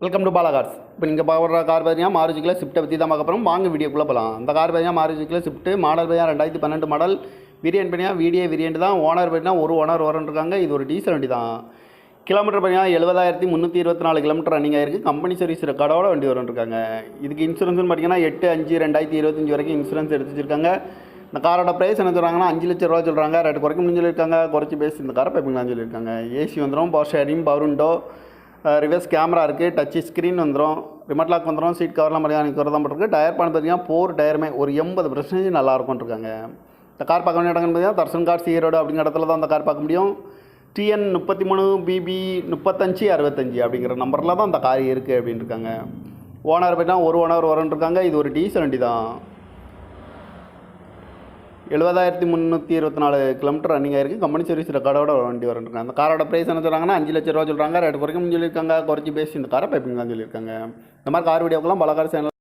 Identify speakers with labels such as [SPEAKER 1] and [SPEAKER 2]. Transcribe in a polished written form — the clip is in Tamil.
[SPEAKER 1] Welcome to Bala cars. இப்போ நீங்கள் பார்க்குற கார் பார்த்தீங்கன்னா மாருதிக்குள்ள ஸ்விஃப்ட்டை பற்றி தான் பார்க்க போகிறோம். வாங்க வீடியோக்குள்ளே போகலாம். அந்த கார் பார்த்தீங்கன்னா மாருதிக்குள்ள ஸ்விஃப்ட் மாடல் பார்த்தீங்கன்னா 2012 மாடல். வேரியன்ட் பார்த்தீங்கன்னா வேரியன்ட் தான். ஓனர் பார்த்தீங்கன்னா ஒரு ஓனர் இருக்காங்க. இது ஒரு டீசல் வண்டி தான். கிலோமீட்டர் பார்த்தீங்கன்னா 70,324 கிலோமீட்டர் ரன்னிங் ஆயிருக்கு. கம்பெனி சர்வீஸ் ரெக்கார்டோட வண்டி இருக்காங்க. இதுக்கு இன்சூரன்ஸ்னு பார்த்தீங்கன்னா 8/5/2025 வரைக்கும் இன்சூரன்ஸ் எடுத்து வச்சிருக்காங்க. இந்த காரோட ப்ரைஸ் என்ன சொல்கிறாங்கன்னா 5 லட்ச ரூபா சொல்கிறாங்க. ரேட்டு குறைக்க முடியும் சொல்லியிருக்காங்க. குறைச்சி பேசி இந்த காரை பைப்பிங்களான்னு சொல்லியிருக்காங்க. ஏசி வந்துடும், power sharing, power window, reverse camera இருக்குது, டச் ஸ்க்ரீன் வந்துடும், ரிமோட் லாக் வந்துடும், சீட் கவர்லாம் மெக்கானிக் கவர் தான் போட்டிருக்கு. டயர் பண்ண பார்த்தீங்கன்னா 4 டயருமே ஒரு 80% நல்லாயிருக்கும் இருக்காங்க. இந்த கார் பார்க்க வேண்டிய இடங்கன்னு பார்த்தீங்கன்னா தர்சன் கார் ஈரோடு அப்படிங்கிற இடத்துல தான் அந்த கார் பார்க்க முடியும். TN 33BB 3565 அப்படிங்கிற நம்பரில் தான் அந்த கார் இருக்குது அப்படின்னு இருக்காங்க. ஓனர் பார்த்தீங்கன்னா ஒரு ஓனர் இருக்காங்க. இது ஒரு டீசல் வண்டி தான். 70,324 கிலோமீட்டர் ரன்னிங் ஆயிருக்கு. கம்பெனி சர்வீஸ் ரெக்கார்டோட வண்டி இருக்காங்க. அந்த காரோட ப்ரைஸ் என்ன சொல்கிறாங்கன்னா 5 லட்ச ரூபா சொல்கிறாங்க. ரேட்டு குறைக்கும் சொல்லியிருக்காங்க. குறைச்சி பேசி இந்த காரை பைப்பிங் தான் சொல்லியிருக்காங்க. இந்த மாதிரி கார் வீடியோக்கெல்லாம் பல கார் சேனல்